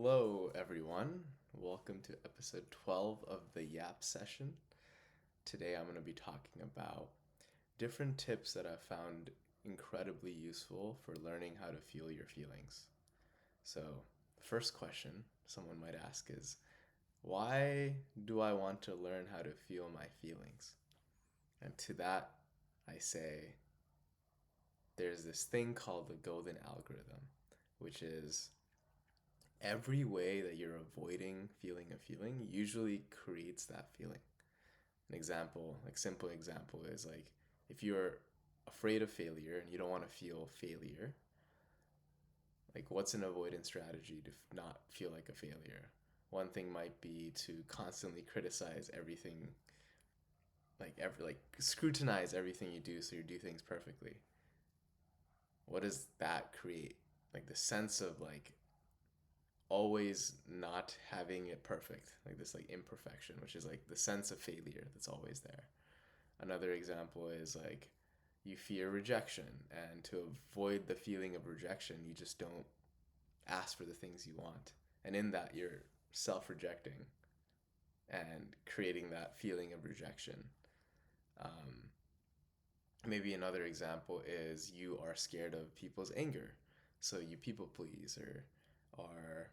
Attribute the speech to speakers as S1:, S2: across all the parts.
S1: Hello, everyone. Welcome to episode 12 of the Yap Session. Today I'm going to be talking about different tips that I've found incredibly useful for learning how to feel your feelings. So, the first question someone might ask is, why do I want to learn how to feel my feelings? And to that, I say, there's this thing called the golden algorithm, which is every way that you're avoiding feeling a feeling usually creates that feeling. An example, like simple example is like if you're afraid of failure and you don't want to feel failure, like what's an avoidance strategy to not feel like a failure? One thing might be to constantly criticize everything, like scrutinize everything you do so you do things perfectly. What does that create? Like the sense of like always not having it perfect, like this like imperfection, which is like the sense of failure that's always there. Another example is like you fear rejection, and to avoid the feeling of rejection, you just don't ask for the things you want. And in that, you're self rejecting and creating that feeling of rejection. Um, Maybe another example is you are scared of people's anger. So you people please or are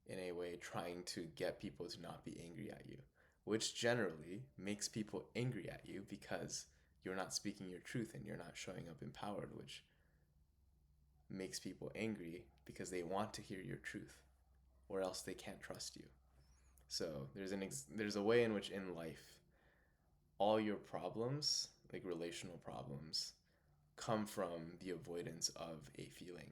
S1: in a way trying to get people to not be angry at you, which generally makes people angry at you because you're not speaking your truth and you're not showing up empowered, which makes people angry because they want to hear your truth or else they can't trust you. So there's a way in which in life all your problems, like relational problems, come from the avoidance of a feeling.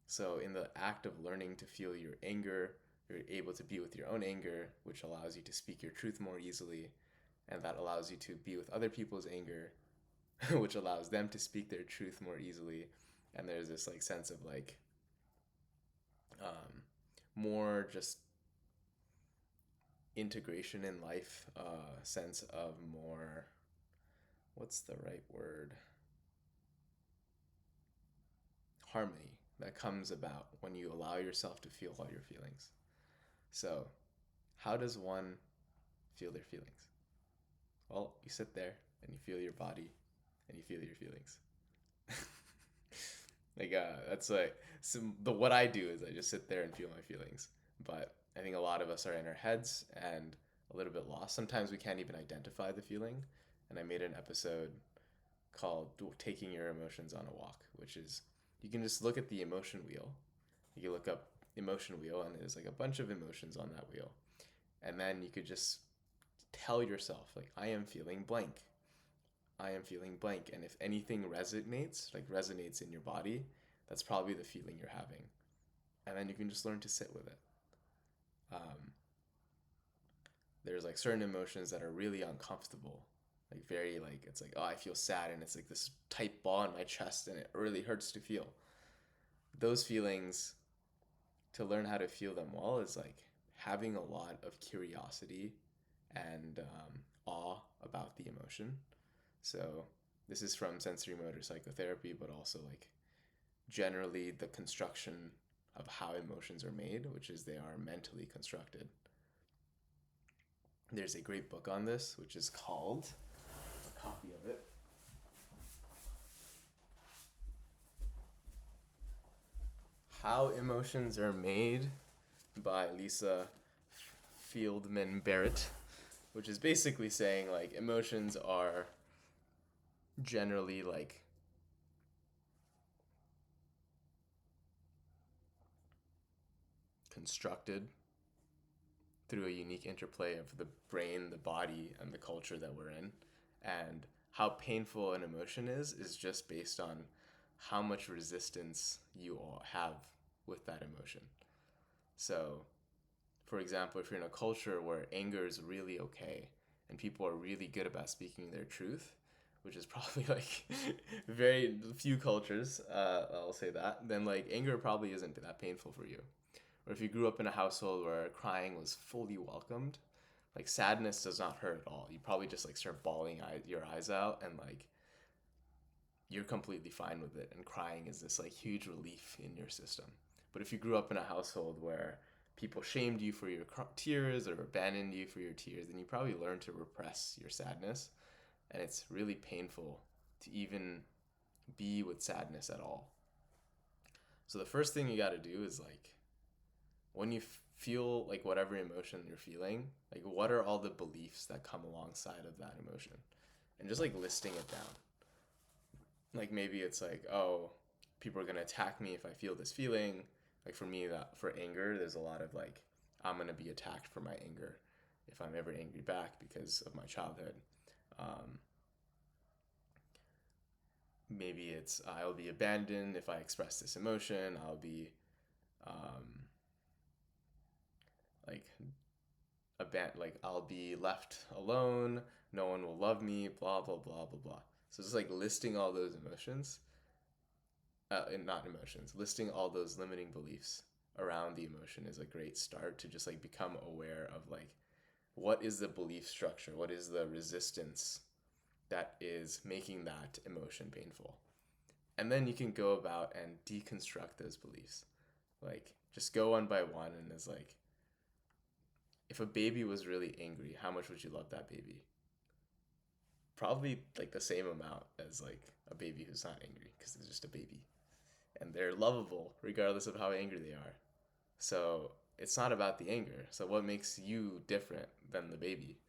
S1: So, in the act of learning to feel your anger, you're able to be with your own anger, which allows you to speak your truth more easily. And that allows you to be with other people's anger, which allows them to speak their truth more easily. And there's this like sense of like more just integration in life, sense of more, what's the right word? Harmony that comes about when you allow yourself to feel all your feelings. So, how does one feel their feelings? Well, you sit there and you feel your body and you feel your feelings. That's like what I do is I just sit there and feel my feelings. But I think a lot of us are in our heads and a little bit lost. Sometimes we can't even identify the feeling. And I made an episode called Taking Your Emotions on a Walk, which is you can just look at the emotion wheel. You can look up emotion wheel and there's like a bunch of emotions on that wheel. And then you could just tell yourself like I am feeling blank. I am feeling blank. And if anything resonates in your body, that's probably the feeling you're having. And then you can just learn to sit with it. Um, there's like certain emotions that are really uncomfortable. Like very like it's like, oh, I feel sad and it's like this tight ball in my chest and it really hurts to feel. Those feelings, to learn how to feel them well, is like having a lot of curiosity and awe about the emotion. So this is from sensory motor psychotherapy, but also like generally the construction of how emotions are made, which is they are mentally constructed. There's a great book on this, which is called, a copy of it, How Emotions Are Made by Lisa Fieldman Barrett, which is basically saying like emotions are generally like constructed through a unique interplay of the brain, the body, and the culture that we're in. And how painful an emotion is just based on how much resistance you all have with that emotion. So, for example, if you're in a culture where anger is really okay and people are really good about speaking their truth, which is probably like very few cultures, I'll say that, then like anger probably isn't that painful for you. Or if you grew up in a household where crying was fully welcomed, like sadness does not hurt at all. You probably just like start bawling your eyes out and like you're completely fine with it. And crying is this like huge relief in your system. But if you grew up in a household where people shamed you for your tears or abandoned you for your tears, then you probably learned to repress your sadness. And it's really painful to even be with sadness at all. So the first thing you got to do is like, when you feel like whatever emotion you're feeling, like what are all the beliefs that come alongside of that emotion? And just like listing it down. Like maybe it's like, oh, people are going to attack me if I feel this feeling. Like for me, that for anger, there's a lot of like, I'm going to be attacked for my anger if I'm ever angry back because of my childhood. Maybe it's I'll be abandoned if I express this emotion. I'll be um, like like I'll be left alone. No one will love me. Blah blah blah blah blah. So just like listing all those emotions, and not emotions, listing all those limiting beliefs around the emotion is a great start to just like become aware of like what is the belief structure, what is the resistance that is making that emotion painful. And then you can go about and deconstruct those beliefs. Like just go one by one and it's like, if a baby was really angry, how much would you love that baby? Probably like the same amount as like a baby who's not angry because it's just a baby. And they're lovable regardless of how angry they are. So it's not about the anger. So what makes you different than the baby?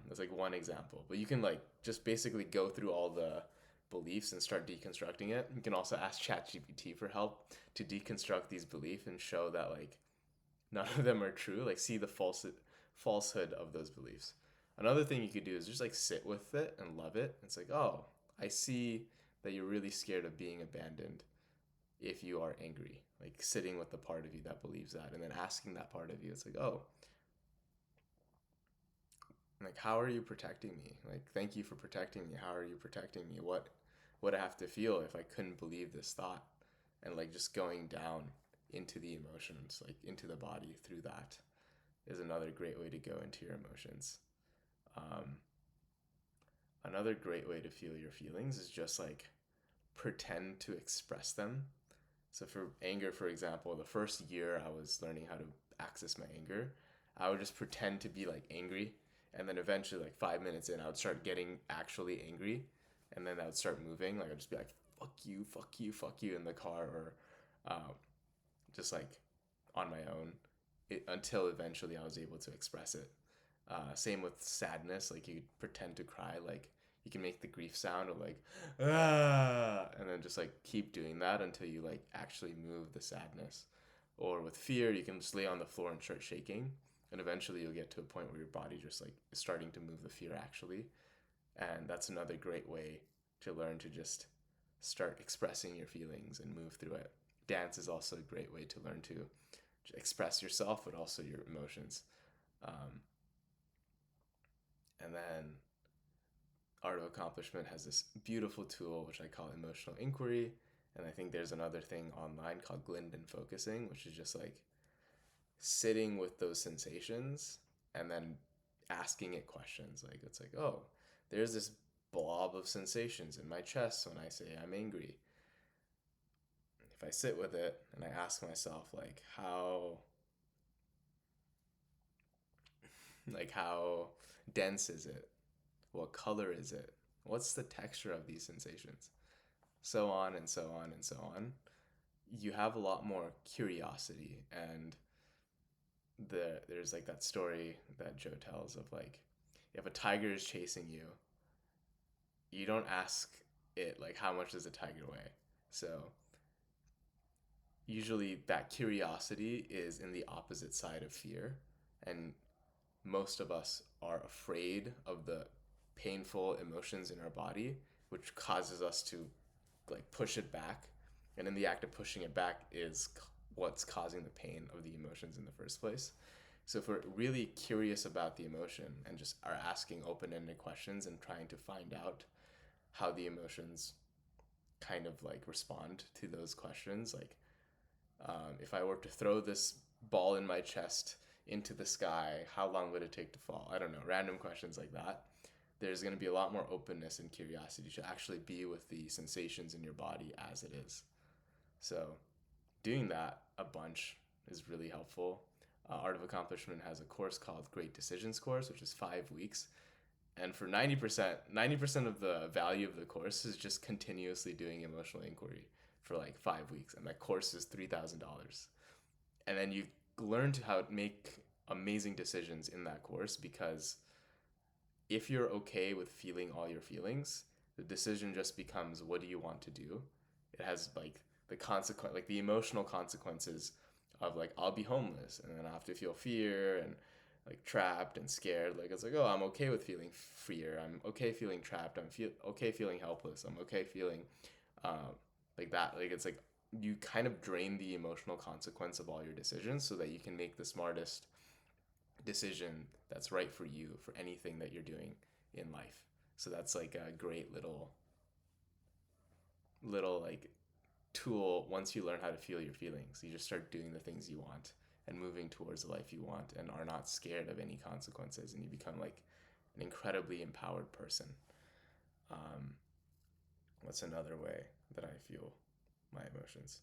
S1: That's like one example. But you can like just basically go through all the beliefs and start deconstructing it. You can also ask ChatGPT for help to deconstruct these beliefs and show that like none of them are true. Like see the falsehood of those beliefs. Another thing you could do is just like sit with it and love it. It's like, oh, I see that you're really scared of being abandoned if you are angry. Like sitting with the part of you that believes that and then asking that part of you, it's like, oh, like how are you protecting me? Like thank you for protecting me. How are you protecting me? What would I have to feel if I couldn't believe this thought? And like just going down into the emotions, like into the body through that is another great way to go into your emotions. Um, Another great way to feel your feelings is just like pretend to express them. So for anger, for example, the first year I was learning how to access my anger, I would just pretend to be like angry, and then eventually, like 5 minutes in, I would start getting actually angry, and then I would start moving. Like I'd just be like, "Fuck you, fuck you, fuck you" in the car, or um, just like on my own, until eventually I was able to express it. Same with sadness. Like you could pretend to cry, like you can make the grief sound of like ah, and then just like keep doing that until you like actually move the sadness. Or with fear, you can just lay on the floor and start shaking, and eventually you'll get to a point where your body just like is starting to move the fear actually. And that's another great way to learn to just start expressing your feelings and move through it. Dance is also a great way to learn to express yourself, but also your emotions. Um, and then Art of Accomplishment has this beautiful tool, which I call emotional inquiry. And I think there's another thing online called Glinden focusing, which is just like sitting with those sensations and then asking it questions. Like, it's like, oh, there's this blob of sensations in my chest when I say I'm angry. If I sit with it and I ask myself, how dense is it? What color is it? What's the texture of these sensations? So on and so on and so on. You have a lot more curiosity, and there's like that story that Joe tells of like, if a tiger is chasing you, you don't ask it like how much does a tiger weigh. So usually that curiosity is in the opposite side of fear, and most of us are afraid of the painful emotions in our body, which causes us to like push it back. And in the act of pushing it back is what's causing the pain of the emotions in the first place. So if we're really curious about the emotion and just are asking open-ended questions and trying to find out how the emotions kind of like respond to those questions, like if I were to throw this ball in my chest into the sky, how long would it take to fall? I don't know, random questions like that. There's going to be a lot more openness and curiosity to actually be with the sensations in your body as it is. So doing that a bunch is really helpful. Art of Accomplishment has a course called Great Decisions course, which is 5 weeks. And for 90% of the value of the course is just continuously doing emotional inquiry for like 5 weeks. And that course is $3,000. And then you learn to how to make amazing decisions in that course, because if you're okay with feeling all your feelings, the decision just becomes, what do you want to do? It has like the consequence, like the emotional consequences of like, I'll be homeless and then I have to feel fear and like trapped and scared. Like it's like, oh, I'm okay with feeling fear. I'm okay feeling trapped. Okay feeling helpless. I'm okay feeling uh, like that. Like it's like you kind of drain the emotional consequence of all your decisions so that you can make the smartest decision that's right for you for anything that you're doing in life. So that's like a great little like tool. Once you learn how to feel your feelings, you just start doing the things you want and moving towards the life you want and are not scared of any consequences, and you become like an incredibly empowered person. um, what's another way that I feel my emotions?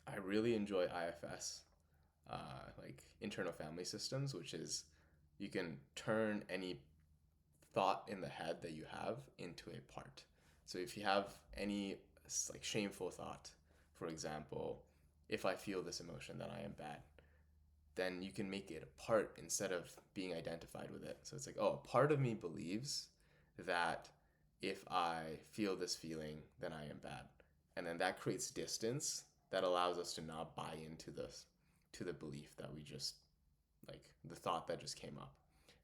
S1: I really enjoy IFS, like internal family systems, which is you can turn any thought in the head that you have into a part. So if you have any like shameful thought, for example, if I feel this emotion, then I am bad, then you can make it a part instead of being identified with it. So it's like, oh, a part of me believes that if I feel this feeling, then I am bad. And then that creates distance that allows us to not buy into this, to the belief that we just, like the thought that just came up.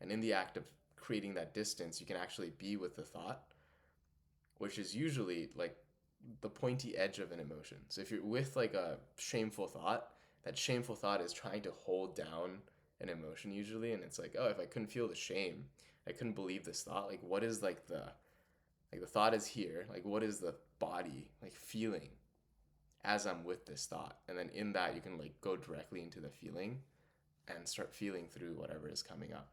S1: And in the act of creating that distance, you can actually be with the thought, which is usually like the pointy edge of an emotion. So if you're with like a shameful thought, that shameful thought is trying to hold down an emotion usually, and it's like, oh, if I couldn't feel the shame, I couldn't believe this thought. Like what is like the thought is here. Like what is the body like feeling as I'm with this thought? And then in that you can like go directly into the feeling and start feeling through whatever is coming up.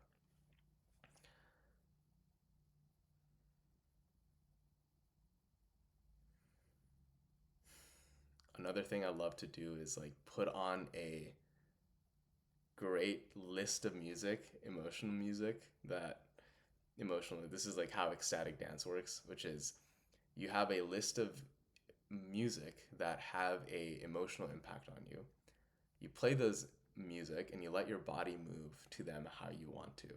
S1: Another thing I love to do is like put on a great list of music, emotional music that emotionally, this is like how ecstatic dance works, which is you have a list of music that have a emotional impact on you. You play those music and you let your body move to them how you want to.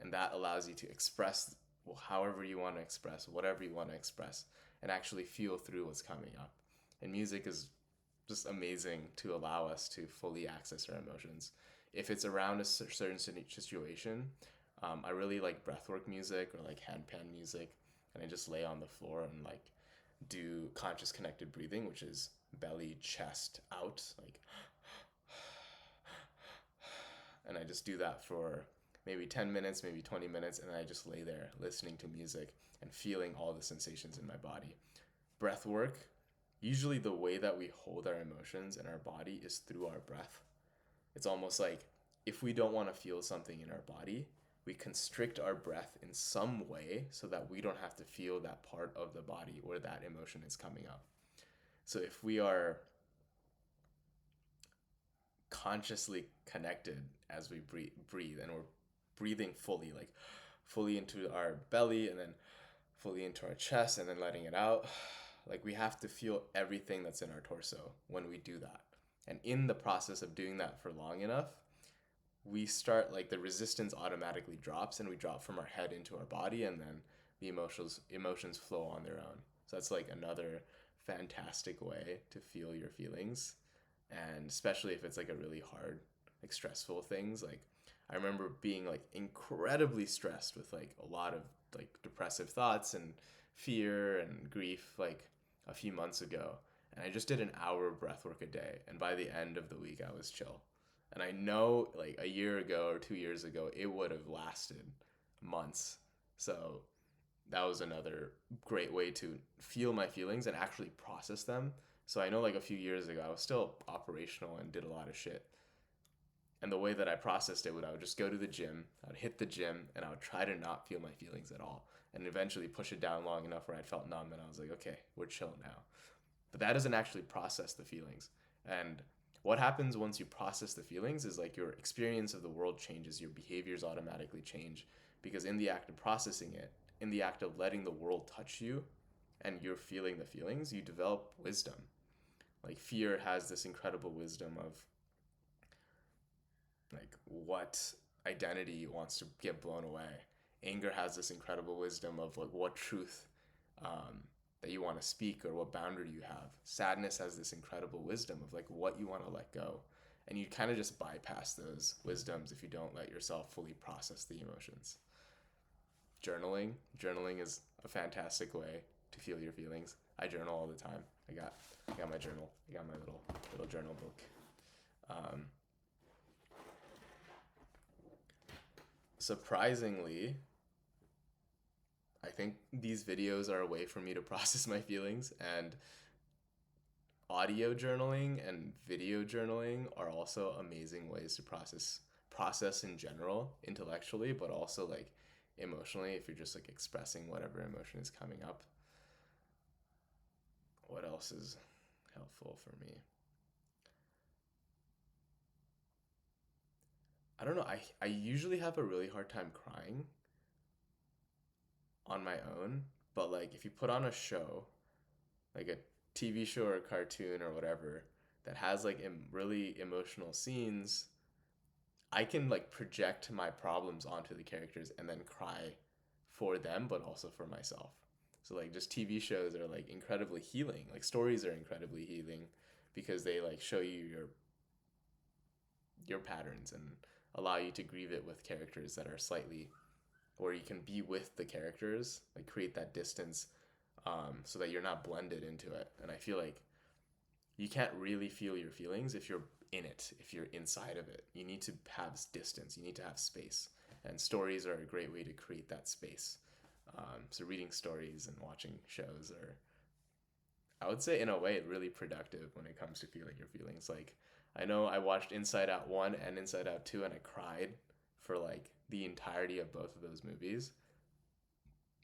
S1: And that allows you to express however you want to express, whatever you want to express, and actually feel through what's coming up. And music is just amazing to allow us to fully access our emotions. If it's around a certain situation, I really like breathwork music or like handpan music, and I just lay on the floor and like do conscious connected breathing, which is belly, chest out, like, and I just do that for maybe 10 minutes, maybe 20 minutes, and then I just lay there listening to music and feeling all the sensations in my body. Breath work, usually the way that we hold our emotions in our body is through our breath. It's almost like if we don't want to feel something in our body, we constrict our breath in some way so that we don't have to feel that part of the body where that emotion is coming up. So if we are consciously connected as we breathe and we're breathing fully, like fully into our belly and then fully into our chest and then letting it out, like we have to feel everything that's in our torso when we do that. And in the process of doing that for long enough, we start like the resistance automatically drops and we drop from our head into our body, and then the emotions flow on their own. So that's like another fantastic way to feel your feelings, and especially if it's like a really hard, like stressful things. Like I remember being like incredibly stressed with like a lot of like depressive thoughts and fear and grief like a few months ago, and I just did an hour of breath work a day, and by the end of the week I was chill. And I know like a year ago or 2 years ago, it would have lasted months. So that was another great way to feel my feelings and actually process them. So I know like a few years ago, I was still operational and did a lot of shit. And the way that I processed it would I would just go to the gym, I would hit the gym, and I would try to not feel my feelings at all. And eventually push it down long enough where I felt numb and I was like, okay, we're chill now. But that doesn't actually process the feelings. And what happens once you process the feelings is like your experience of the world changes, your behaviors automatically change because in the act of processing it, in the act of letting the world touch you and you're feeling the feelings, you develop wisdom. Like fear has this incredible wisdom of like what identity wants to get blown away. Anger has this incredible wisdom of like what truth um, that you want to speak or what boundary you have. Sadness has this incredible wisdom of like what you want to let go. And you kind of just bypass those wisdoms if you don't let yourself fully process the emotions. Journaling is a fantastic way to feel your feelings. I journal all the time. I got my journal. I got my little journal book. Um, Surprisingly, I think these videos are a way for me to process my feelings, and audio journaling and video journaling are also amazing ways to process in general intellectually, but also like emotionally if you're just like expressing whatever emotion is coming up. What else is helpful for me? I don't know. I usually have a really hard time crying on my own, but like if you put on a show, like a TV show or a cartoon or whatever that has like really emotional scenes, I can like project my problems onto the characters and then cry for them, but also for myself. So like just TV shows are like incredibly healing. Like stories are incredibly healing because they like show you your patterns and allow you to grieve it with characters that are slightly, or you can be with the characters, like create that distance, so that you're not blended into it. And I feel like you can't really feel your feelings if you're in it, if you're inside of it. You need to have distance, you need to have space. And stories are a great way to create that space. So reading stories and watching shows are, I would say, in a way, really productive when it comes to feeling your feelings. Like, I know I watched Inside Out 1 and Inside Out 2, and I cried for like the entirety of both of those movies.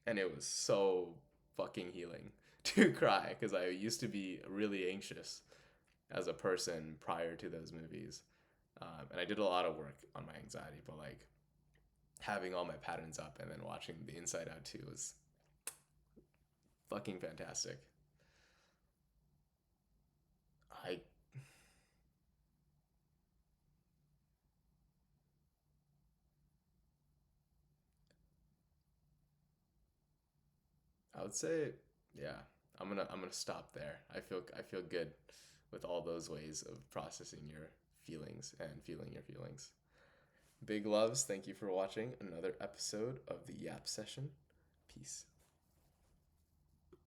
S1: And it was so fucking healing to cry because I used to be really anxious as a person prior to those movies. And I did a lot of work on my anxiety, but like having all my patterns up and then watching the Inside Out 2 was fucking fantastic. I I would say, yeah, I'm gonna stop there. I feel good with all those ways of processing your feelings and feeling your feelings. Big loves. Thank you for watching another episode of the Yap Session. Peace.